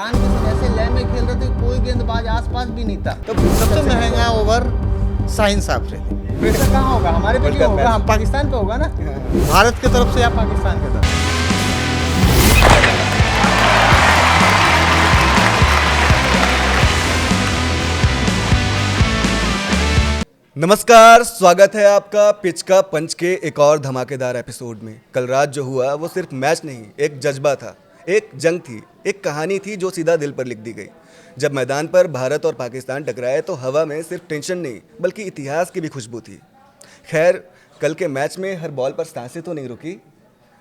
ऐसे लय में खेल रहे थे, कोई गेंदबाज आसपास भी नहीं था। तो सबसे महंगा ओवर शाहीन साहब से। प्रेशर कहाँ होगा? हमारे पे क्यों होगा? हम पाकिस्तान पे होगा ना, भारत की तरफ से या पाकिस्तान की तरफ। नमस्कार, स्वागत है आपका पिच का पंच के एक और धमाकेदार एपिसोड में। कल रात जो हुआ वो सिर्फ मैच नहीं, एक जज्बा था, एक जंग थी, एक कहानी थी जो सीधा दिल पर लिख दी गई। जब मैदान पर भारत और पाकिस्तान टकराए तो हवा में सिर्फ टेंशन नहीं बल्कि इतिहास की भी खुशबू थी। खैर, कल के मैच में हर बॉल पर सांसें तो नहीं रुकी,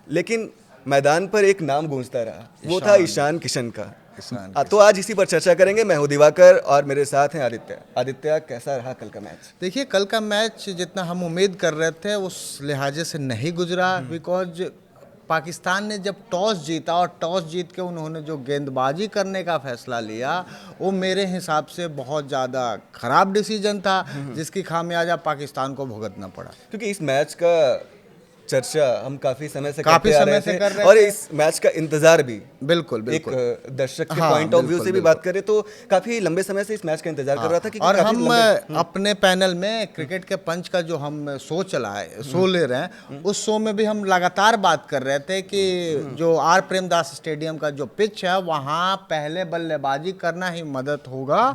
लेकिन मैदान पर एक नाम गूंजता रहा, वो था ईशान किशन का। तो आज इसी पर चर्चा करेंगे। मैं हूं दिवाकर और मेरे साथ हैं आदित्य। आदित्य, कैसा रहा कल का मैच? देखिए, कल का मैच जितना हम उम्मीद कर रहे थे उस लिहाजे से नहीं गुजरा। बिकॉज पाकिस्तान ने जब टॉस जीता और टॉस जीत के उन्होंने जो गेंदबाजी करने का फैसला लिया, वो मेरे हिसाब से बहुत ज़्यादा खराब डिसीजन था, जिसकी खामियाजा पाकिस्तान को भुगतना पड़ा। क्योंकि इस मैच का चर्चा हम काफी समय से कर रहे थे और इस मैच का इंतजार भी बिल्कुल एक दर्शक के पॉइंट ऑफ व्यू से भी बात करें तो काफी लंबे समय से इस मैच का इंतजार कर रहा था। और हम अपने पैनल में क्रिकेट के पंच का जो हम शो ले रहे हैं, उस शो में भी हम लगातार बात कर रहे थे कि जो आर प्रेमदास स्टेडियम का जो पिच है, वहाँ पहले बल्लेबाजी करना ही मदद होगा।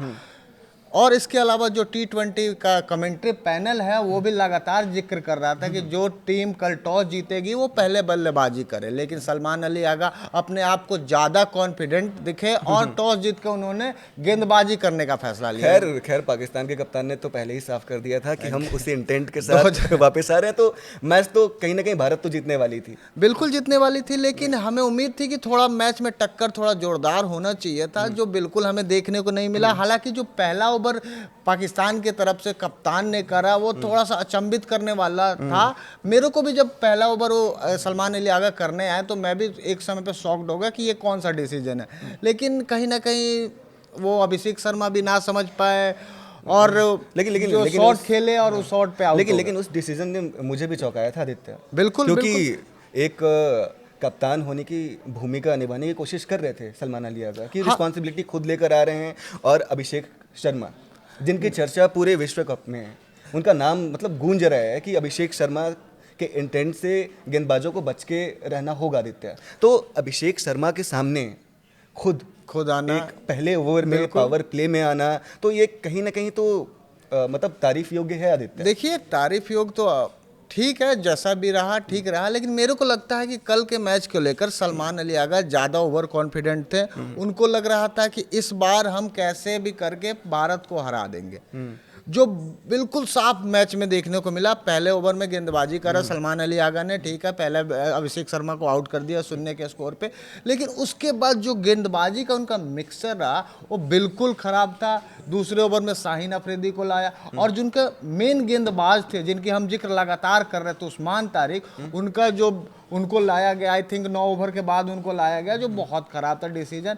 और इसके अलावा जो T20 का कमेंट्री पैनल है, वो भी लगातार जिक्र कर रहा था कि जो टीम कल टॉस जीतेगी वो पहले बल्लेबाजी करे। लेकिन सलमान अली आगा अपने आप को ज़्यादा कॉन्फिडेंट दिखे और टॉस जीत के उन्होंने गेंदबाजी करने का फैसला लिया। खैर पाकिस्तान के कप्तान ने तो पहले ही साफ कर दिया था कि हम उसी इंटेंट के साथ वापस आ रहे हैं। तो मैच तो कहीं ना कहीं भारत तो जीतने वाली थी, बिल्कुल जीतने वाली थी, लेकिन हमें उम्मीद थी कि थोड़ा मैच में टक्कर थोड़ा जोरदार होना चाहिए था, जो बिल्कुल हमें देखने को नहीं मिला। हालांकि जो पहला ओवर पाकिस्तान की तरफ से कप्तान ने करा, वो थोड़ा सा अचंभित करने वाला था। मेरे को भी जब पहला ओवर वो सलमान अली आगा करने आए तो मैं भी एक समय पे शॉक्ड हो गया कि ये कौन सा डिसीजन है। लेकिन कहीं ना कहीं वो अभिषेक शर्मा भी ना समझ पाए और लेकिन जो शॉट खेले और उस शॉट पे आउट। लेकिन उस डिसीजन ने मुझे भी चौंकाया था आदित्य। बिल्कुल, क्योंकि एक कप्तान होने की भूमिका निभाने की कोशिश कर रहे थे सलमान अली आगा की रिस्पॉन्सिबिलिटी खुद लेकर आ रहे हैं। और अभिषेक शर्मा, जिनकी चर्चा पूरे विश्व कप में है, उनका नाम मतलब गूंज रहा है कि अभिषेक शर्मा के इंटेंट से गेंदबाजों को बच के रहना होगा आदित्य। तो अभिषेक शर्मा के सामने खुद आना, एक पहले ओवर में पावर प्ले में आना, तो ये कहीं ना कहीं तो मतलब तारीफ योग्य है आदित्य। देखिए, तारीफ योग्य तो ठीक है, जैसा भी रहा ठीक रहा, लेकिन मेरे को लगता है कि कल के मैच को लेकर सलमान अली आगा ज़्यादा ओवर कॉन्फिडेंट थे। उनको लग रहा था कि इस बार हम कैसे भी करके भारत को हरा देंगे, जो बिल्कुल साफ मैच में देखने को मिला। पहले ओवर में गेंदबाजी करा सलमान अली आगा ने, ठीक है, पहले अभिषेक शर्मा को आउट कर दिया 0 के स्कोर पे, लेकिन उसके बाद जो गेंदबाजी का उनका मिक्सर रहा वो बिल्कुल ख़राब था। दूसरे ओवर में शाहीन अफरीदी को लाया और जिनके मेन गेंदबाज थे, जिनकी हम जिक्र लगातार कर रहे थे, उस्मान तारिक, उनका जो उनको लाया गया, आई थिंक 9 ओवर के बाद उनको लाया गया, जो बहुत ख़राब था डिसीजन।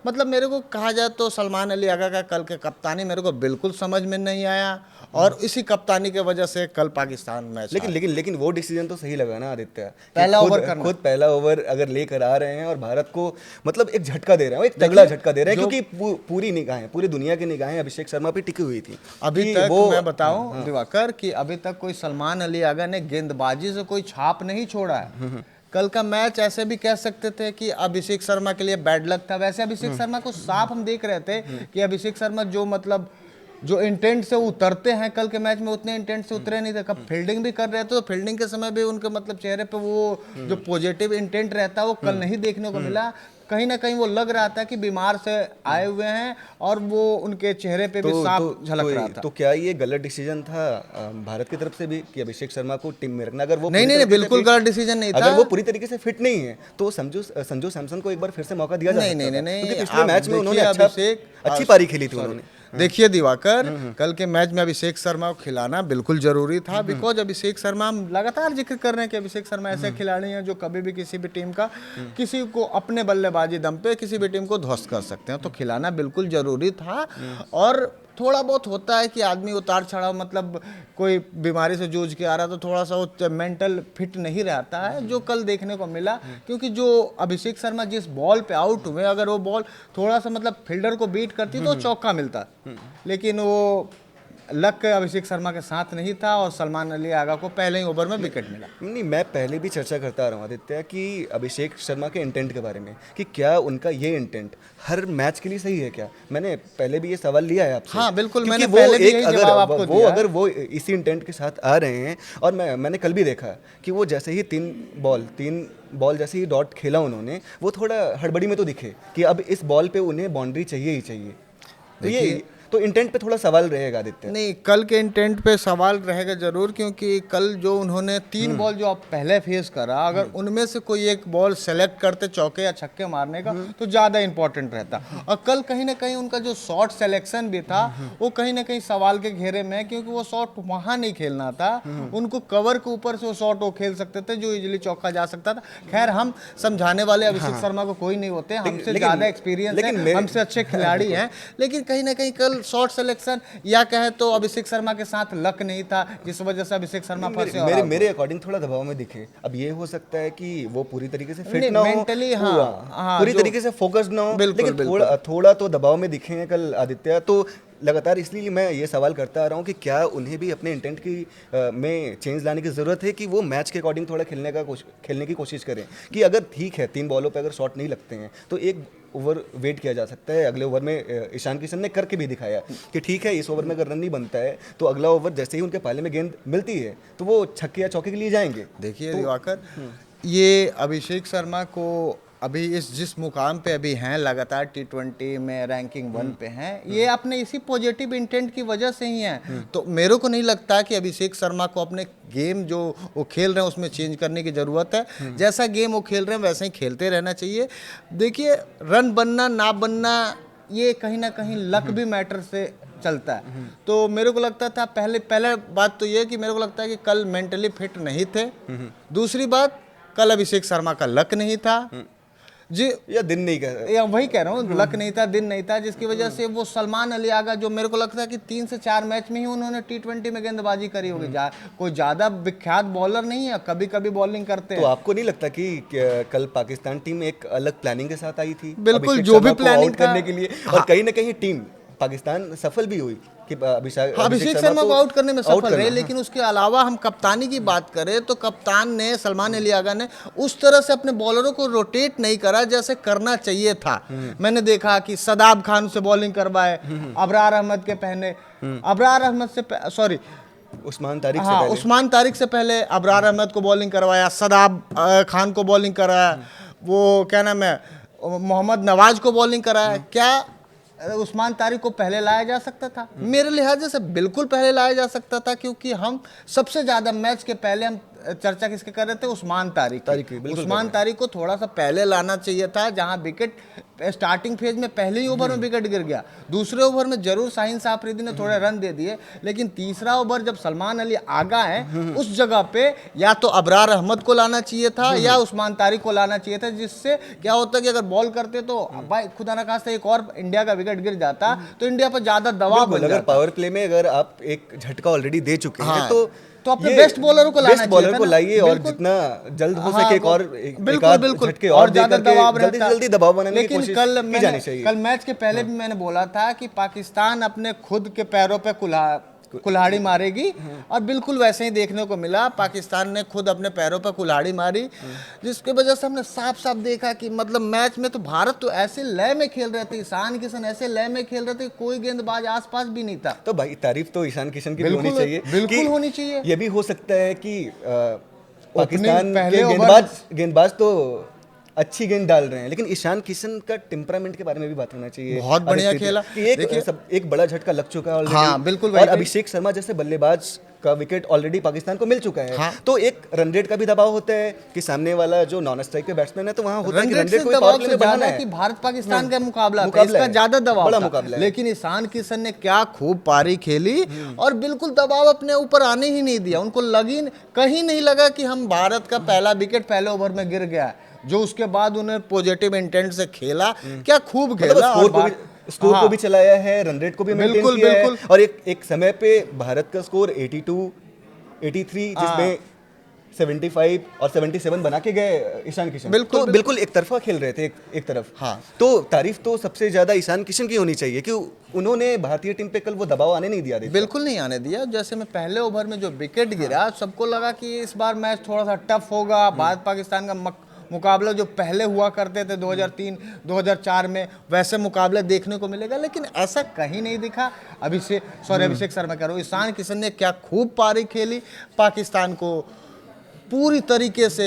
मतलब मेरे को कहा जाए तो सलमान अली आगा का कल के कप्तानी मेरे को बिल्कुल समझ में नहीं आया और इसी कप्तानी के वजह से कल पाकिस्तान मैच। लेकिन वो डिसीजन तो सही लगा ना आदित्य, पहला ओवर करना। खुद पहला ओवर अगर लेकर आ रहे हैं और भारत को मतलब एक झटका दे रहे हैं, एक तगड़ा झटका दे रहे हैं, क्योंकि पूरी निगाहें, पूरी दुनिया की निगाहें अभिषेक शर्मा पे टिकी हुई थी। अभी तक मैं बताऊं दिवाकर कि अभी तक कोई सलमान अली आगा ने गेंदबाजी से कोई छाप नहीं छोड़ा है। कल का मैच ऐसे भी कह सकते थे कि अभिषेक शर्मा के लिए बैड लक था। वैसे अभिषेक शर्मा को साफ हम देख रहे थे कि अभिषेक शर्मा जो इंटेंट से उतरते हैं, कल के मैच में उतने इंटेंट से उतरे नहीं थे। कब फील्डिंग भी कर रहे थे तो फील्डिंग के समय भी उनके मतलब चेहरे पे वो जो पॉजिटिव इंटेंट रहता है वो कल नहीं देखने को मिला। कहीं ना कहीं वो लग रहा था कि बीमार से आए हुए हैं और वो उनके चेहरे पे भी साफ झलक रहा था। तो क्या ये गलत डिसीजन था भारत की तरफ से भी कि अभिषेक शर्मा को टीम में रखना? अगर वो नहीं, बिल्कुल गलत डिसीजन नहीं था। अगर वो पूरी तरीके से फिट नहीं है तो संजू सैमसन को एक बार फिर से मौका दिया जा सकता है। नहीं, पिछले मैच में उन्होंने अच्छी पारी खेली थी उन्होंने। देखिए दिवाकर, कल के मैच में अभिषेक शर्मा को खिलाना बिल्कुल जरूरी था। बिकॉज अभिषेक शर्मा, हम लगातार जिक्र कर रहे हैं कि अभिषेक शर्मा ऐसे खिलाड़ी हैं जो कभी भी किसी भी टीम का, किसी को अपने बल्लेबाजी दम पे किसी भी टीम को ध्वस्त कर सकते हैं, तो खिलाना बिल्कुल जरूरी था। और थोड़ा बहुत होता है कि आदमी उतार चढ़ाव, मतलब कोई बीमारी से जूझ के आ रहा तो थोड़ा सा वो मेंटल फिट नहीं रहता है, जो कल देखने को मिला। क्योंकि जो अभिषेक शर्मा जिस बॉल पे आउट हुए, अगर वो बॉल थोड़ा सा मतलब फील्डर को बीट करती तो चौका मिलता, लेकिन वो लक अभिषेक शर्मा के साथ नहीं था और सलमान अली आगा को पहले ही ओवर में विकेट मिला। नहीं, मैं पहले भी चर्चा करता आ रहा हूँ आदित्य कि अभिषेक शर्मा के इंटेंट के बारे में, कि क्या उनका ये इंटेंट हर मैच के लिए सही है क्या। मैंने पहले भी ये सवाल लिया है आपसे। हाँ बिल्कुल, क्योंकि मैंने पहले भी यही जवाब आपको वो दिया। अगर वो इसी इंटेंट के साथ आ रहे हैं, और मैंने कल भी देखा कि वो जैसे ही तीन बॉल जैसे ही डॉट खेला उन्होंने, वो थोड़ा हड़बड़ी में तो दिखे कि अब इस बॉल पे उन्हें बाउंड्री चाहिए ही चाहिए। तो ये तो इंटेंट पे थोड़ा सवाल रहेगा आदित्य। नहीं, कल के इंटेंट पे सवाल रहेगा जरूर, क्योंकि कल जो उन्होंने 3 बॉल जो आप पहले फेस करा, अगर उनमें से कोई एक बॉल सेलेक्ट करते चौके या छक्के मारने का तो ज़्यादा इंपॉर्टेंट रहता। और कल कहीं ना कहीं उनका जो शॉट सिलेक्शन भी था वो कहीं ना कहीं सवाल के घेरे में है, क्योंकि वो शॉट वहाँ नहीं खेलना था, उनको कवर के ऊपर से वो शॉट वो खेल सकते थे जो इजिली चौका जा सकता था। खैर, हम समझाने वाले अभिषेक शर्मा को कोई नहीं होते, हमसे ज़्यादा एक्सपीरियंस है, हमसे अच्छे खिलाड़ी हैं, लेकिन कहीं ना कहीं कल शॉट सिलेक्शन या कहे तो अभिषेक शर्मा के साथ लक नहीं था, जिस वजह से अभिषेक शर्मा फंसे। मेरे अकॉर्डिंग थोड़ा दबाव में दिखे। अब ये हो सकता है कि वो पूरी तरीके से फिट ना हो, मेंटली पूरी तरीके से फोकस्ड ना हो, लेकिन थोड़ा तो दबाव में दिखे हैं कल आदित्य। तो लगातार इसलिए मैं ये सवाल करता आ रहा हूँ कि क्या उन्हें भी अपने इंटेंट की में चेंज लाने की ज़रूरत है, कि वो मैच के अकॉर्डिंग थोड़ा खेलने की कोशिश करें। कि अगर ठीक है 3 बॉलों पे अगर शॉट नहीं लगते हैं तो एक ओवर वेट किया जा सकता है। अगले ओवर में ईशान किशन ने करके भी दिखाया कि ठीक है, इस ओवर में अगर रन नहीं बनता है तो अगला ओवर जैसे ही उनके पाले में गेंद मिलती है तो वो छक्के या चौके के लिए जाएंगे। देखिए दिवाकर, ये अभिषेक शर्मा को अभी जिस मुकाम पे अभी हैं, लगातार T20 में रैंकिंग 1 पे हैं, ये अपने इसी पॉजिटिव इंटेंट की वजह से ही हैं। तो मेरे को नहीं लगता कि अभिषेक शर्मा को अपने गेम जो वो खेल रहे हैं उसमें चेंज करने की ज़रूरत है। जैसा गेम वो खेल रहे हैं वैसे ही खेलते रहना चाहिए। देखिए, रन बनना ना बनना ये कहीं ना कहीं लक भी मैटर से चलता है। तो मेरे को लगता था पहले बात तो ये कि मेरे को लगता है कि कल मेंटली फिट नहीं थे। दूसरी बात, कल अभिषेक शर्मा का लक नहीं था जी, या दिन नहीं कह रहा, या वही कह रहा हूँ, लक नहीं था, दिन नहीं था, जिसकी वजह से वो सलमान अली आगा, जो मेरे को लगता है कि 3 से 4 मैच में ही उन्होंने T20 में गेंदबाजी करी होगी। कोई ज़्यादा विख्यात बॉलर नहीं है, कभी कभी बॉलिंग करते हैं। तो आपको नहीं लगता कि कल पाकिस्तान टीम एक अलग प्लानिंग के साथ आई थी? बिल्कुल, जो भी प्लानिंग करने के लिए, और कहीं ना कहीं टीम पाकिस्तान सफल भी हुई कि अभिषेक शर्मा को आउट करने में सफल रहे। लेकिन उसके अलावा हम कप्तानी की बात करें तो कप्तान ने, सलमान अली आगा ने उस तरह से अपने बॉलरों को रोटेट नहीं करा जैसे करना चाहिए था। मैंने देखा कि सदाब खान से बॉलिंग करवाए, अबरार अहमद के पहले, अबरार अहमद से सॉरी उस्मान तारिक हाँ, उस्मान तारिक से पहले अबरार अहमद को बॉलिंग करवाया, सदाब खान को बॉलिंग कराया, वो क्या नाम है, मोहम्मद नवाज को बॉलिंग कराया। क्या उस्मान तारिक को पहले लाया जा सकता था? मेरे लिहाज से बिल्कुल पहले लाया जा सकता था, क्योंकि हम सबसे ज़्यादा मैच के पहले हम चर्चा किसके कर रहे थे? उस्मान तारिक। उस्मान तारिक को थोड़ा सा पहले लाना चाहिए था, जहां विकेट स्टार्टिंग फेज में पहले ही ओवर में विकेट गिर गया। दूसरे ओवर में जरूर शाहीन आफरीदी ने थोड़े रन दे दिए, लेकिन तीसरा ओवर जब सलमान अली आगा है उस जगह पे या तो अबरार अहमद को लाना चाहिए था या उस्मान तारिक को लाना चाहिए था, जिससे क्या होता कि अगर बॉल करते तो भाई खुदा ना खास्ता एक और इंडिया का विकेट गिर जाता तो इंडिया पर ज्यादा दबाव बन जाता। अगर पावर प्ले में अगर आप एक झटका ऑलरेडी दे चुके हैं तो अपने बेस्ट बॉलरों को लाना चाहिए था, को लाइए और जितना जल्द हो सके एक और बिल्कुल झटके और ज्यादा दबाव रहता, जल्दी दबाव बनाने की कोशिश की जानी चाहिए। कल मैच के पहले भी मैंने बोला था कि पाकिस्तान अपने खुद के पैरों पे कुल्हाड़ी मारेगी, और बिल्कुल वैसे ही देखने को मिला। पाकिस्तान ने खुद अपने पैरों पर कुल्हाड़ी मारी, जिसकी वजह से हमने साफ साफ देखा कि मतलब मैच में तो भारत तो ऐसे लय में खेल रहे थे, ईशान किशन ऐसे लय में खेल रहे थे, कोई गेंदबाज आसपास भी नहीं था। तो भाई तारीफ तो ईशान किशन की होनी चाहिए, बिल्कुल होनी चाहिए। ये भी हो सकता है कि पाकिस्तान के गेंदबाज तो अच्छी गेंद डाल रहे हैं, लेकिन ईशान किशन का टेम्परामेंट के बारे में भी बात होना चाहिए। बहुत बढ़िया खेला कि एक बड़ा झटका लग चुका है ऑलरेडी। हाँ, बिल्कुल। और अभिषेक शर्मा जैसे बल्लेबाज का विकेट ऑलरेडी पाकिस्तान को मिल चुका है। हाँ। तो एक रन रेट का भी दबाव होता है कि सामने वाला जो नॉन स्ट्राइक पे बैट्समैन है तो वहां होता है कि रन रेट को पावर प्ले में बढ़ाना है। कि भारत पाकिस्तान का मुकाबला था, इसका ज्यादा दबाव, बड़ा मुकाबला है। लेकिन ईशान किशन ने क्या खूब पारी खेली और बिल्कुल दबाव अपने ऊपर आने ही नहीं दिया। उनको कहीं नहीं लगा कि हम भारत का पहला विकेट पहले ओवर में गिर गया, जो उसके बाद उन्हें पॉजिटिव इंटेंट से खेला, क्या खूब खेला। स्कोर हाँ। को भी चलाया है, रन रेट को भी मेंटेन बिल्कुल, किया बिल्कुल। है, और एक समय पे भारत का स्कोर 82, 83, जिसमें 75 और 77 बना के गए ईशान किशन। बिल्कुल, तो बिल्कुल एक तरफा खेल रहे थे एक तरफ। हाँ। तो तारीफ तो सबसे ज्यादा ईशान किशन की होनी चाहिए कि उन्होंने भारतीय टीम पे कल वो दबाव आने नहीं दिया। बिल्कुल नहीं आने दिया। जैसे मैं पहले ओवर में जो विकेट गिरा, सबको लगा कि इस बार मैच थोड़ा सा टफ होगा। भारत पाकिस्तान का मुकाबला जो पहले हुआ करते थे 2003 2004 में, वैसे मुकाबले देखने को मिलेगा, लेकिन ऐसा कहीं नहीं दिखा। अभिषेक शर्मा कह रहा हूँ, ईशान किशन ने क्या खूब पारी खेली, पाकिस्तान को पूरी तरीके से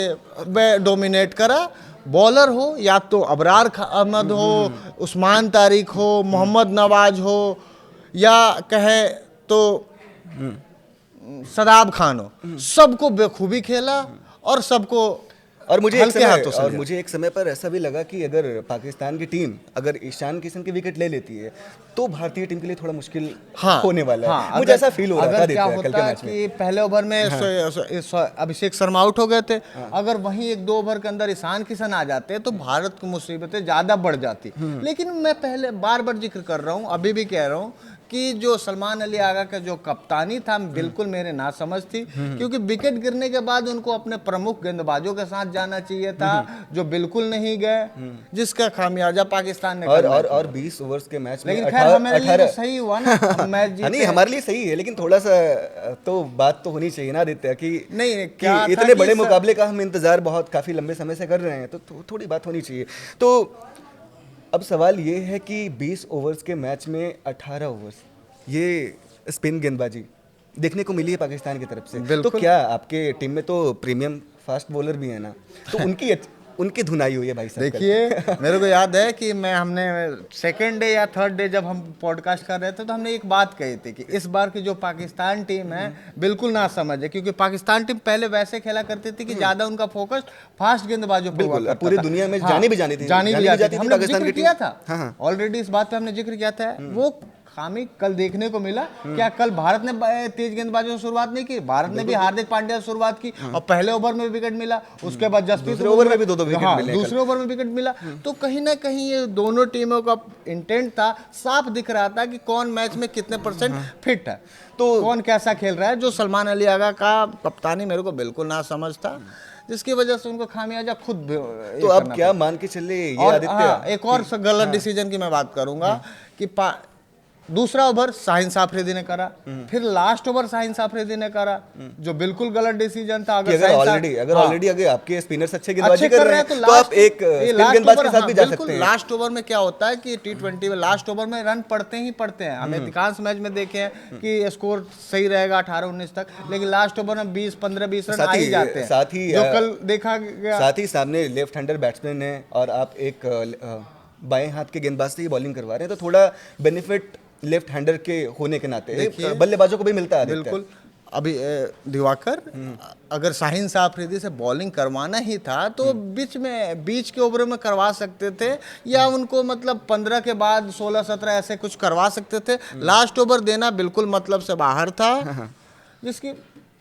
डोमिनेट करा। बॉलर हो या तो अबरार अहमद हो, उस्मान तारिक हो, मोहम्मद नवाज हो, या कहे तो सदाब खान हो, सबको बेखूबी खेला और सबको और मुझे हल्के एक समय पर ऐसा भी लगा कि अगर पाकिस्तान की टीम अगर ईशान किशन की विकेट ले लेती है तो भारतीय टीम के लिए थोड़ा मुश्किल होने वाला है। मुझे ऐसा फील हो रहा था क्या कल के मैच में कि पहले ओवर में अभिषेक शर्मा आउट हो गए थे, अगर वहीं एक दो ओवर के अंदर ईशान किशन आ जाते तो भारत की मुसीबतें ज्यादा बढ़ जाती। लेकिन मैं पहले बार बार जिक्र कर रहा हूँ, अभी भी कह रहा हूँ कि जो सलमान अली आगा का जो कप्तानी था, बिल्कुल मेरे ना समझ थी, क्योंकि विकेट गिरने के बाद उनको अपने प्रमुख गेंदबाजों के साथ जाना चाहिए था, जो बिल्कुल नहीं गए, जिसका खामियाजा पाकिस्तान ने और 20 ओवर्स के मैच में लेकिन खैर हमारे लिए तो सही हुआ ना, मैच जीते। नहीं, हमारे लिए सही है, लेकिन थोड़ा सा तो बात तो होनी चाहिए ना आदित्य कि नहीं क्या कि इतने बड़े मुकाबले का हम इंतजार काफी लंबे समय से कर रहे हैं, तो थोड़ी बात होनी चाहिए। तो अब सवाल ये है कि 20 ओवर्स के मैच में 18 ओवर्स ये स्पिन गेंदबाजी देखने को मिली है पाकिस्तान की तरफ से। तो क्या आपके टीम में तो प्रीमियम फास्ट बॉलर भी है ना, तो उनकी धुनाई हुई है भाई साहब। देखिए मेरे को याद है कि हमने सेकेंड डे या थर्ड डे जब हम पॉडकास्ट कर रहे थे तो हमने एक बात कही थी कि इस बार की जो पाकिस्तान टीम है बिल्कुल ना समझ है, क्योंकि पाकिस्तान टीम पहले वैसे खेला करती थी कि ज्यादा उनका फोकस फास्ट गेंदबाजों पर हुआ करता था। पूरी दुनिया में जानी भी जाती थी हमने पाकिस्तान जिक्र की किया टीम। था ऑलरेडी, इस बात पे हमने जिक्र किया था। वो खामी कल देखने को मिला। क्या कल भारत ने तेज गेंदबाजों से शुरुआत नहीं की? भारत ने भी हार्दिक पांड्या से शुरुआत की और पहले ओवर में विकेट मिला, उसके बाद जसप्रीत दूसरे ओवर में भी दो विकेट मिले। दूसरे ओवर में विकेट मिला। तो कहीं ना कहीं ये दोनों टीमों का इंटेंट था, साफ दिख रहा था कि कौन मैच में कितने % फिट है, तो कौन कैसा खेल रहा है। जो सलमान अली आगा का कप्तानी मेरे को बिल्कुल ना समझ था, जिसकी वजह से उनको खामियाजा खुद। तो अब क्या मान के चले ये आदित्य? एक और गलत डिसीजन की मैं बात करूंगा कि दूसरा ओवर शाहीन आफरीदी ने करा, फिर लास्ट ओवर शाहीन आफरीदी ने करा, जो बिल्कुल गलत डिसीजन था। अगर ऑलरेडी अगर आपके स्पिनर्स अच्छे गेंदबाजी कर रहे हैं तो आप एक स्पिन गेंदबाज के साथ भी जा सकते हैं। लास्ट ओवर में क्या होता है कि T20 में लास्ट ओवर में रन पड़ते ही पड़ते हैं। हम अधिकांश मैच में देखे हैं कि स्कोर सही रहेगा 18-19 तक, लेकिन लास्ट ओवर में 20-15-20 रन आ ही जाते हैं। साथ ही जो कल देखा गया, साथ ही सामने लेफ्ट हैंडर बैट्समैन है और आप एक बाएं हाथ के गेंदबाज से ही बॉलिंग करवा रहे हैं, तो थोड़ा बेनिफिट लेफ्ट हैंडर के होने के नाते बल्लेबाजों को भी मिलता है। बिल्कुल। अभी दिवाकर, अगर शाहीन आफरीदी से बॉलिंग करवाना ही था तो बीच के ओवरों में करवा सकते थे, या उनको मतलब 15 के बाद 16-17 ऐसे कुछ करवा सकते थे। लास्ट ओवर देना बिल्कुल मतलब से बाहर था, जिसकी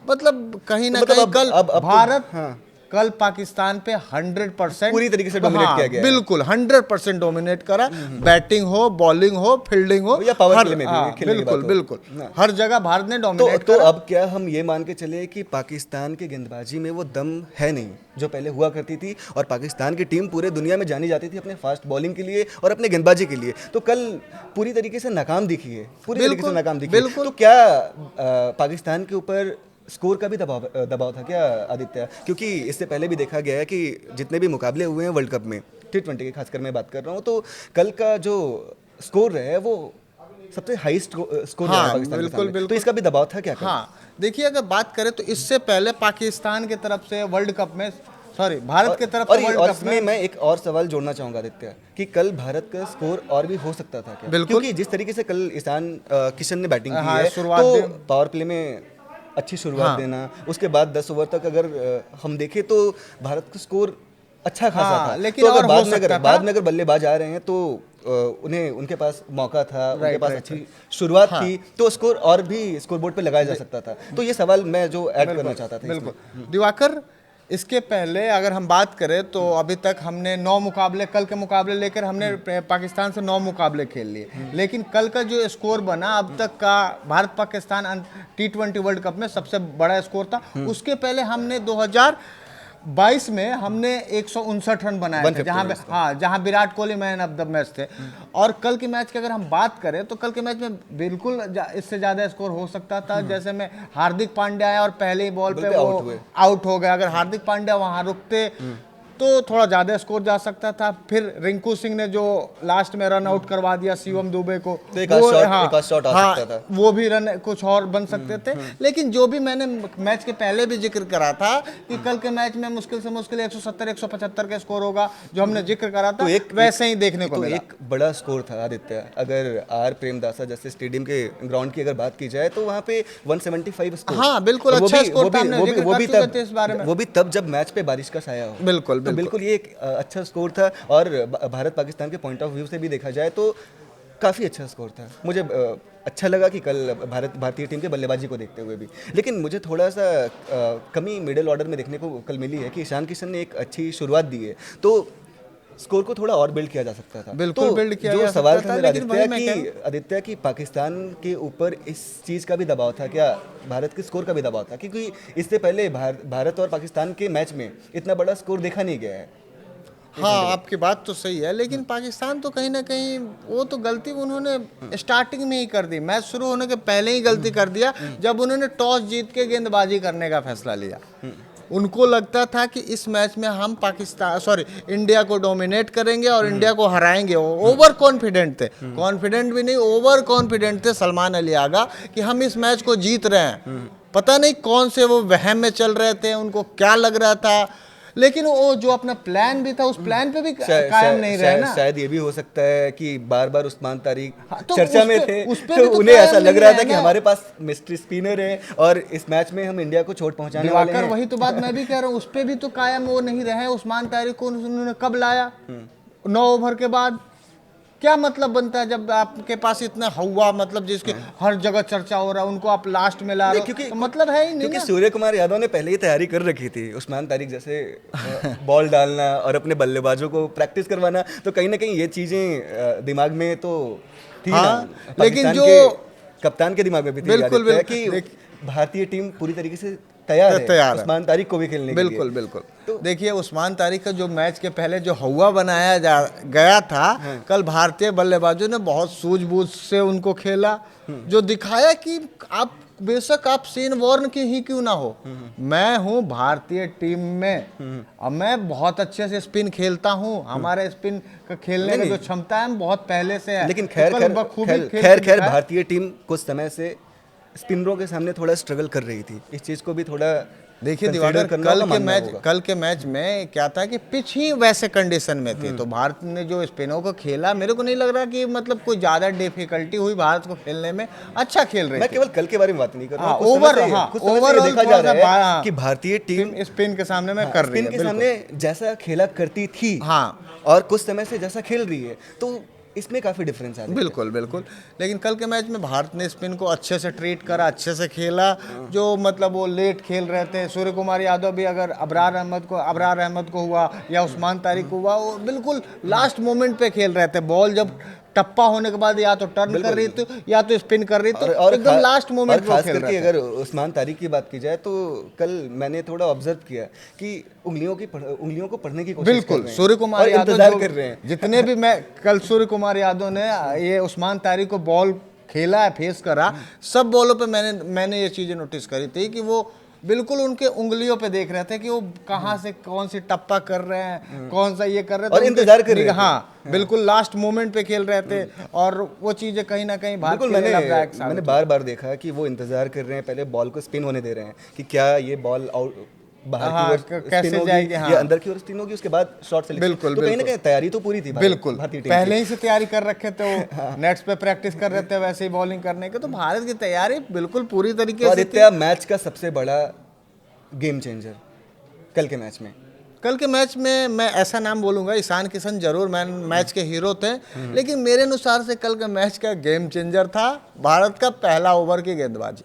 मतलब कहीं ना कहीं कल भारत कल पाकिस्तान पे 100% पूरी तरीके से डोमिनेट किया गया। बिल्कुल 100% डोमिनेट करा। बैटिंग हो, बॉलिंग हो, फील्डिंग हो, या पावर प्ले में भी बिल्कुल हर जगह भारत ने डोमिनेट करा। तो अब क्या हम ये मान के चले कि पाकिस्तान की गेंदबाजी में वो दम है नहीं जो पहले हुआ करती थी, और पाकिस्तान की टीम पूरे दुनिया में जानी जाती थी अपने फास्ट बॉलिंग के लिए और अपने गेंदबाजी के लिए, तो कल पूरी तरीके से नाकाम दिखी है, पूरी तरीके से नाकाम दिखी है। तो क्या पाकिस्तान के ऊपर स्कोर का भी दबाव था क्या आदित्य? क्योंकि इससे पहले भी देखा गया है कि जितने भी मुकाबले हुए हैं वर्ल्ड कप में, T20 के खासकर मैं बात कर रहा हूँ, तो कल का जो स्कोर है वो सबसे हाईएस्ट स्कोर है पाकिस्तान के सामने। तो इसका भी दबाव था क्या? देखिए, अगर बात करें तो इससे पहले पाकिस्तान की तरफ से वर्ल्ड कप में, भारत की तरफ से वर्ल्ड कप में मैं एक और सवाल जोड़ना चाहूंगा आदित्य, कि कल भारत का स्कोर और भी हो सकता था क्या? क्योंकि जिस तरीके से कल ईशान किशन ने बैटिंग की है, तो पावर प्ले में अच्छी शुरुआत देना, उसके बाद 10 ओवर तक अगर हम देखें तो भारत का स्कोर अच्छा खासा था। लेकिन तो अगर बाद में अगर बल्लेबाज आ रहे हैं तो उनके पास मौका था, उनके पास अच्छी शुरुआत थी, तो स्कोर और भी स्कोर बोर्ड पे लगाया जा सकता था। तो ये सवाल मैं जो ऐड करना चाहता था। बिल्कुल दिवाकर, इसके पहले अगर हम बात करें तो अभी तक हमने 9 मुकाबले, कल के मुकाबले लेकर हमने पाकिस्तान से 9 मुकाबले खेल लिए, लेकिन कल का जो स्कोर बना अब तक का Bharat Pakistan T20 world cup में सबसे बड़ा स्कोर था। उसके पहले हमने 2022 में हमने 159 रन बनाए थे, जहां Virat Kohli man of the match थे। और कल के मैच की अगर हम बात करें तो कल के मैच में बिल्कुल इससे ज्यादा स्कोर हो सकता था। जैसे में हार्दिक पांड्या आया और पहले ही बॉल पे वो आउट हो गया, अगर हार्दिक पांड्या वहां रुकते तो थोड़ा ज्यादा स्कोर जा सकता था। फिर रिंकू सिंह ने जो लास्ट में रन आउट करवा दिया शिवम दुबे को, वो भी रन कुछ और बन सकते थे। लेकिन जो भी मैंने मैच के पहले भी जिक्र करा था कि कल के मैच में मुश्किल से मुश्किल 170-175 का स्कोर होगा, जो हमने जिक्र करा था वैसे ही देखने को मिला। एक बड़ा स्कोर था आदित्य। अगर आर प्रेमदासा जैसे स्टेडियम के ग्राउंड की अगर बात की जाए तो वहाँ पे 175 स्कोर, हाँ बिल्कुल अच्छा स्कोर था, वो भी तब जब मैच पे बारिश का साया हो। बिल्कुल ये एक अच्छा स्कोर था। और भारत पाकिस्तान के पॉइंट ऑफ व्यू से भी देखा जाए तो काफ़ी अच्छा स्कोर था। मुझे अच्छा लगा कि कल भारतीय टीम के बल्लेबाजी को देखते हुए भी। लेकिन मुझे थोड़ा सा कमी मिडिल ऑर्डर में देखने को कल मिली है कि ईशान किशन ने एक अच्छी शुरुआत दी है, तो स्कोर को थोड़ा और बिल्ड किया जा सकता था। बिल्कुल तो बिल्ड किया जो सवाल था आदित्य की पाकिस्तान के ऊपर इस चीज़ का भी दबाव था क्या, भारत के स्कोर का भी दबाव था? क्योंकि इससे पहले भारत और पाकिस्तान के मैच में इतना बड़ा स्कोर देखा नहीं गया है। हाँ आपकी बात तो सही है, लेकिन पाकिस्तान तो कहीं ना कहीं वो तो गलती उन्होंने स्टार्टिंग में ही कर दी, मैच शुरू होने के पहले ही गलती कर दिया जब उन्होंने टॉस जीत के गेंदबाजी करने का फैसला लिया। उनको लगता था कि इस मैच में हम इंडिया को डोमिनेट करेंगे और इंडिया को हराएंगे। ओवर कॉन्फिडेंट थे, कॉन्फिडेंट भी नहीं ओवर कॉन्फिडेंट थे सलमान अली आगा कि हम इस मैच को जीत रहे हैं। पता नहीं कौन से वो वहम में चल रहे थे, उनको क्या लग रहा था, लेकिन वो जो अपना प्लान भी था उस प्लान पे भी कायम नहीं रहे ना। शायद ये भी हो सकता है कि बार बार उस्मान तारिक तो चर्चा में थे, तो उन्हें ऐसा लग रहा था कि हमारे पास मिस्ट्री स्पिनर है और इस मैच में हम इंडिया को चोट पहुंचाने वाले हैं। वही तो बात मैं भी कह रहा हूँ, उस पे भी तो कायम वो नहीं रहे। उस्मान तारिक को उन्होंने कब लाया? 9 ओवर के बाद। क्या मतलब बनता है जब आपके पास इतना हवा, मतलब जिसके हर जगह चर्चा हो रहा है, उनको आप लास्ट में ला रहे हो, तो मतलब है ही नहीं। क्योंकि सूर्य कुमार यादव ने पहले ही तैयारी कर रखी थी, उस्मान तारिक जैसे बॉल डालना और अपने बल्लेबाजों को प्रैक्टिस करवाना, तो कहीं ना कहीं ये चीजें दिमाग में तो थी ना, लेकिन जो कप्तान के दिमाग में भी थी कि भारतीय टीम पूरी तरीके से तैयार है उस्मान तारिक को भी खेलने के लिए। बिल्कुल। तो देखिए उस्मान तारिक का जो मैच के पहले जो हवा बनाया गया था, कल भारतीय बल्लेबाजों ने बहुत सूझबूझ से उनको खेला, जो दिखाया कि आप बेशक आप शेन वॉर्न की ही क्यों ना हो, मैं हूं भारतीय टीम में और मैं बहुत अच्छे से स्पिन खेलता हूं, हमारे स्पिन का खेलने की जो क्षमता है बहुत पहले से है। लेकिन खैर भारतीय टीम कुछ समय से स्पिनरों के सामने थोड़ा स्ट्रगल कर रही थी, इस चीज को भी थोड़ा देखिए दिवाकर, कल के मैच में क्या था कि पिच ही वैसे कंडीशन में थी, तो भारत ने जो स्पिनरों को खेला, मेरे को नहीं लग रहा कि मतलब कोई ज्यादा डिफिकल्टी हुई भारत को खेलने में, अच्छा खेल रहे। मैं केवल कल के बारे में बात नहीं कर रहा हूं, ओवरऑल देखा जा रहा है कि भारतीय टीम स्पिन के सामने में कर रही है, स्पिन के सामने जैसा खेला करती थी और कुछ समय से जैसा खेल रही है, तो इसमें काफ़ी डिफरेंस है। बिल्कुल। लेकिन कल के मैच में भारत ने स्पिन को अच्छे से ट्रीट करा, अच्छे से खेला। जो मतलब वो लेट खेल रहे थे, सूर्य कुमार यादव भी अगर अबरार अहमद को हुआ या उस्मान तारिक को हुआ, वो बिल्कुल लास्ट मोमेंट पे खेल रहे थे। बॉल जब टप्पा होने के बाद या तो टर्न कर रही थी या तो स्पिन कर रही थी, और एकदम लास्ट मोमेंट पे खेल रहे थे। अगर उस्मान तारिक की बात की जाए तो कल मैंने थोड़ा ऑब्जर्व किया कि उंगलियों को पढ़ने की कोशिश बिल्कुल सूर्य कुमार यादव इंतजार कर रहे हैं। जितने भी मैं कल सूर्य कुमार यादव ने ये उस्मान तारिक को बॉल खेला है, फेस करा, सब बॉलों पे मैंने ये चीजें नोटिस करी थी कि वो बिल्कुल उनके उंगलियों पे देख रहे थे कि वो कहाँ से कौन सी टप्पा कर रहे हैं, कौन सा ये कर रहे थे, और इंतजार कर रहे थे। हाँ बिल्कुल लास्ट मोमेंट पे खेल रहे थे, और वो चीजें कहीं ना कहीं मैंने बार देखा कि वो इंतजार कर रहे हैं, पहले बॉल को स्पिन होने दे रहे हैं कि क्या ये बॉल आउट बाहर की ओर कैसे जाएगी, या अंदर की ओर स्पिन होगी, उसके बाद शॉट से। बिल्कुल तो कहीं ना कहीं तैयारी तो पूरी थी, बिल्कुल पहले ही से तैयारी कर रखे थे, वो नेट्स पे प्रैक्टिस कर रहे थे वैसे ही बॉलिंग करने के, तो भारत की तैयारी बिल्कुल पूरी तरीके से आदित्य मैच का सबसे बड़ा गेम चेंजर कल के मैच में मैं ऐसा नाम बोलूंगा, ईशान किशन जरूर मैच के हीरो थे, लेकिन मेरे अनुसार से कल के मैच का गेम चेंजर था भारत का पहला ओवर की गेंदबाजी।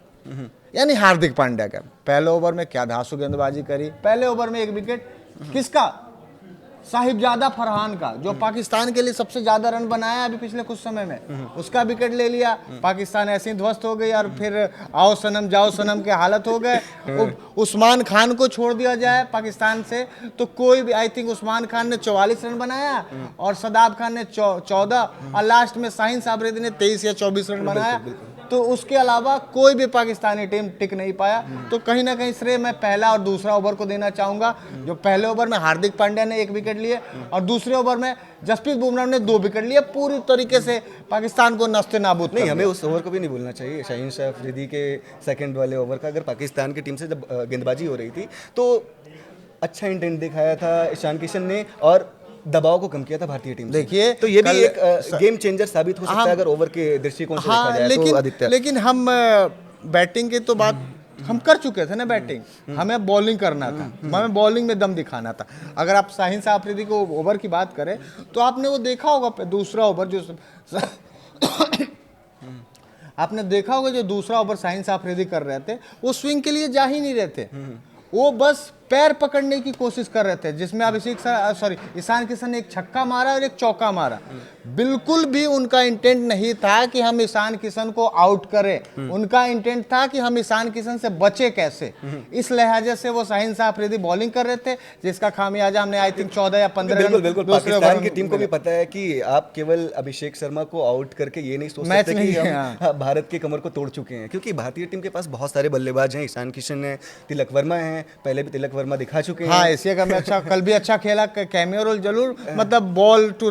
यानी हार्दिक पांड्या का पहले ओवर में क्या धांसू गेंदबाजी करी। पहले ओवर में एक विकेट किसका, साहिबजादा फरहान का, जो पाकिस्तान के लिए सबसे ज्यादा रन बनाया अभी पिछले कुछ समय में, उसका विकेट ले लिया। पाकिस्तान ऐसे ही ध्वस्त हो गई और फिर आओ सनम जाओ सनम के हालत हो गए। उस्मान खान को छोड़ दिया जाए पाकिस्तान से तो कोई भी, आई थिंक उस्मान खान ने 44 रन बनाया और सदाब खान ने 14 और लास्ट में शाहीन आफरीदी ने 23 या 24 रन बनाया। तो उसके अलावा कोई भी पाकिस्तानी टीम टिक नहीं पाया। तो कहीं ना कहीं श्रेय मैं पहला और दूसरा ओवर को देना चाहूंगा। जो पहले ओवर में हार्दिक पांड्या ने 1 विकेट लिए और दूसरे ओवर में जसप्रीत बुमराह ने 2 विकेट लिए, पूरी तरीके से पाकिस्तान को नस्ते नाबूद नहीं, हमें उस ओवर को भी नहीं भूलना चाहिए, शाहीन शाह अफरीदी के सेकंड वाले ओवर का। अगर पाकिस्तान की टीम से जब गेंदबाजी हो रही थी तो अच्छा इंटेंट दिखाया था ईशान किशन ने और दबाव को कम किया था भारतीय टीम से। देखिए तो ये भी एक गेम चेंजर साबित हो सकता है अगर ओवर के दृष्टिकोण से देखा जाए तो आदित्य। लेकिन हम बैटिंग की तो बात हम कर चुके थे ना, बैटिंग हमें बॉलिंग करना था, हमें बॉलिंग में दम दिखाना था। अगर आप शाहीन शाह अफरीदी को ओवर की बात करें तो आपने वो देखा होगा दूसरा ओवर जो आपने देखा होगा जो दूसरा ओवर शाहीन शाह अफरीदी कर रहे थे वो स्विंग के लिए जा ही नहीं रहे थे, वो बस पैर पकड़ने की कोशिश कर रहे थे, जिसमें ईशान किशन ने एक छक्का मारा और एक चौका मारा। बिल्कुल भी उनका इंटेंट नहीं था कि हम ईशान किशन को आउट करें, उनका इंटेंट था कि हम ईशान किशन से बचे कैसे। इस लिहाजे से वो शाहीन शाह अफरीदी बॉलिंग कर रहे थे, जिसका खामियाजा हमने आई थिंक 14 या 15 बिल्कुल पाकिस्तान की टीम को भी पता है कि आप केवल अभिषेक शर्मा को आउट करके ये नहीं सोच सकते कि हम भारत की कमर को तोड़ चुके हैं, क्योंकि भारतीय टीम के पास बहुत सारे बल्लेबाज हैं। ईशान किशन है, तिलक वर्मा है, पहले भी तिलक वर्मा दिखा चुके हैं। हाँ, एशिया कप में अच्छा, कल भी अच्छा खेला, कैमियो रोल जरूर, मतलब बॉल टू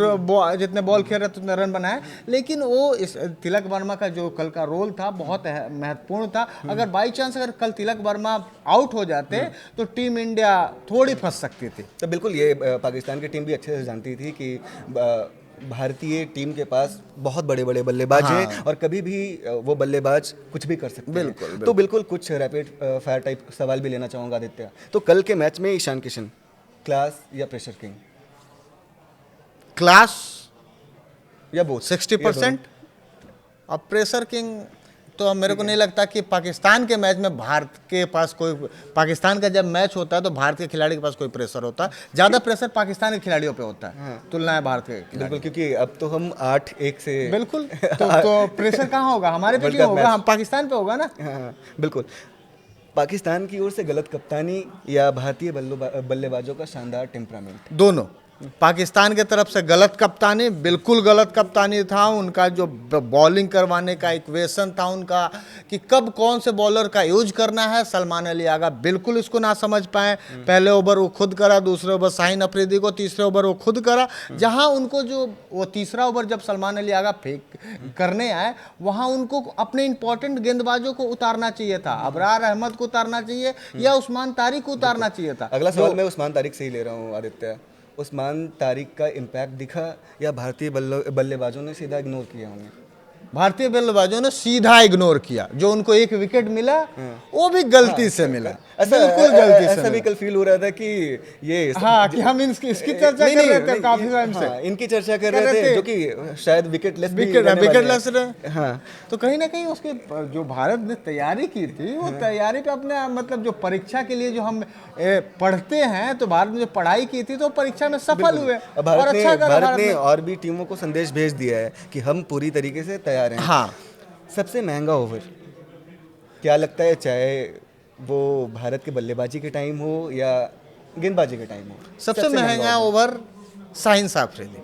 जितने बॉल खेल रहे थे उतने रन बनाए, लेकिन वो इस तिलक वर्मा का जो कल का रोल था बहुत महत्वपूर्ण था। अगर बाई चांस अगर कल तिलक वर्मा आउट हो जाते तो टीम इंडिया थोड़ी फंस सकती थी। तो बिल्कुल ये पाकिस्तान की टीम भी अच्छे से जानती थी कि भारतीय टीम के पास बहुत बड़े बड़े बल्लेबाज हैं और कभी भी वो बल्लेबाज कुछ भी कर सकते हैं। तो बिल्कुल कुछ रैपिड फायर टाइप सवाल भी लेना चाहूँगा आदित्य। तो कल के मैच में ईशान किशन क्लास या प्रेशर किंग? क्लास या बोथ 60%। अब प्रेशर किंग तो अब मेरे को नहीं लगता कि पाकिस्तान के मैच में भारत के पास कोई, पाकिस्तान का जब मैच होता है तो भारत के खिलाड़ी के पास कोई प्रेशर होता है, ज़्यादा प्रेशर पाकिस्तान के खिलाड़ियों पे होता है तुलना है भारत के। बिल्कुल, क्योंकि अब तो हम 8-1 से बिल्कुल तो प्रेशर कहाँ होगा, हमारे पे क्यों होगा, हम पाकिस्तान पे होगा ना। हाँ, बिल्कुल। पाकिस्तान की ओर से गलत कप्तानी या भारतीय बल्लेबाजों का शानदार टेम्परामेंट? दोनों। पाकिस्तान के तरफ से गलत कप्तानी, बिल्कुल गलत कप्तानी था। उनका जो बॉलिंग करवाने का इक्वेशन था उनका कि कब कौन से बॉलर का यूज करना है, सलमान अली आगा बिल्कुल इसको ना समझ पाए। पहले ओवर वो खुद करा, दूसरे ओवर शाहीन अफरीदी को, तीसरे ओवर वो खुद करा। जहां उनको जो वो तीसरा ओवर जब सलमान अली आगा फेंक करने आए वहां उनको अपने इंपॉर्टेंट गेंदबाजों को उतारना चाहिए था। अबरार अहमद को उतारना चाहिए या उस्मान तारिक को उतारना चाहिए था। अगला सवाल मैं उस्मान तारिक से ही ले रहा हूँ आदित्य। उस्मान तारिक का इम्पैक्ट दिखा या भारतीय बल्लेबाजों ने सीधा इग्नोर किया उन्हें? भारतीय बल्लेबाजों ने सीधा इग्नोर किया। जो उनको 1 विकेट मिला वो भी गलती से मिला, बिल्कुल गलती से। ऐसा भी कल फील हो रहा था कि ये कि हम इसकी चर्चा कर रहे थे काफी टाइम से, इनकी चर्चा कर रहे थे जो कि शायद विकेटलेस रहे। हाँ, तो कहीं ना कहीं उसके जो भारत ने तैयारी की थी वो तैयारी पे अपने मतलब जो परीक्षा के लिए जो हम पढ़ते हैं, तो भारत ने जो पढ़ाई की थी तो परीक्षा में सफल हुए और अच्छा करा। भारत ने और भी टीमों को संदेश भेज दिया है कि हम पूरी तरीके से तैयार हैं। हाँ। सबसे महंगा ओवर क्या लगता है, चाहे वो भारत के बल्लेबाजी के टाइम हो या गेंदबाजी के टाइम हो? सबसे महंगा ओवर शाहीन शाह अफरीदी।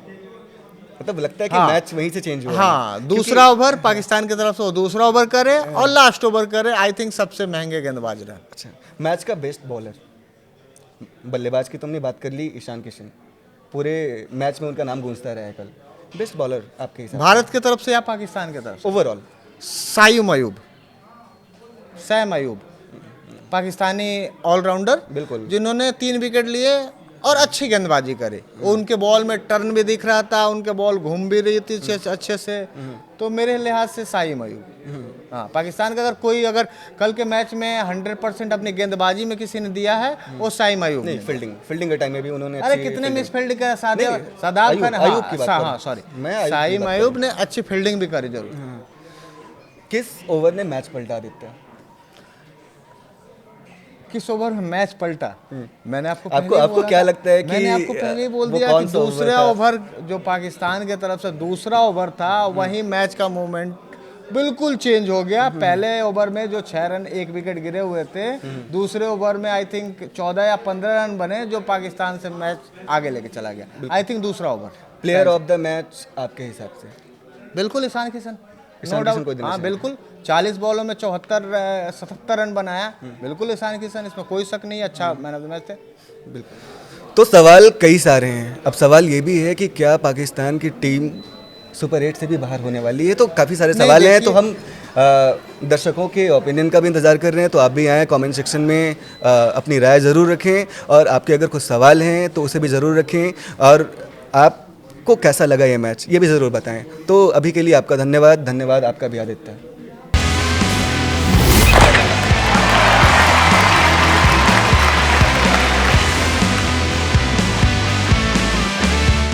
मतलब लगता है कि मैच वहीं से चेंज हुआ। हाँ, दूसरा ओवर पाकिस्तान की तरफ से वो दूसरा ओवर करे और लास्ट ओवर करे, आई थिंक सबसे महंगे गेंदबाज रहे। अच्छा, मैच का बेस्ट बॉलर? बल्लेबाज की तुमने बात कर ली, ईशान किशन, पूरे मैच में उनका नाम गूंजता रहा है कल। बेस्ट बॉलर आपके हिसाब? भारत की तरफ से या पाकिस्तान की तरफ से? ओवरऑल सैम अयूब, पाकिस्तानी ऑलराउंडर, बिल्कुल, जिन्होंने 3 विकेट लिए और अच्छी गेंदबाजी करी। उनके बॉल में टर्न भी दिख रहा था, उनके बॉल घूम भी रही थी अच्छे से। तो मेरे लिहाज से सैम अयूब। हाँ, पाकिस्तान का अगर कल के मैच में 100% अपनी गेंदबाजी में किसी ने दिया है वो सैम अयूब। नहीं, फील्डिंग के टाइम में भी उन्होंने अरे कितने मिस फील्ड कर सदाब खान, सैम अयूब ने अच्छी फील्डिंग भी करी जरूर। किस ओवर ने मैच पलटा देता है? 21 ओवर में मैच पलटा। मैंने आपको आपको क्या लगता है कि मैंने आपको पहले ही बोल वो दिया कौन कि सा ओवर दूसरा था? ओवर जो पाकिस्तान की तरफ से दूसरा ओवर था, वहीं मैच का मूवमेंट बिल्कुल चेंज हो गया। पहले ओवर में जो 6 रन 1 विकेट गिरे हुए थे, दूसरे ओवर में आई थिंक 14 या 15 रन बने, जो पाकिस्तान से मैच आगे लेके चला गया। आई थिंक दूसरा over. Player of the match आपके हिसाब से? बिल्कुल ईशान किशन, ईशान नो किशन डाउट। को देना हाँ चाहिए। बिल्कुल, 40 बॉलों में 77 रन बनाया, बिल्कुल ईशान किशन, इसमें कोई शक नहीं। अच्छा मैन ऑफ द मैच थे। बिल्कुल। तो सवाल कई सारे हैं। अब सवाल ये भी है कि क्या पाकिस्तान की टीम सुपर 8 से भी बाहर होने वाली है? तो काफ़ी सारे नहीं, सवाल हैं, तो देखिए- हम दर्शकों के ओपिनियन का भी इंतज़ार कर रहे हैं। तो आप भी आएँ, कमेंट सेक्शन में अपनी राय ज़रूर रखें, और आपके अगर कुछ सवाल हैं तो उसे भी ज़रूर रखें, और आपको कैसा लगा ये मैच ये भी ज़रूर बताएं। तो अभी के लिए आपका धन्यवाद। धन्यवाद आपका भी, आदित्य।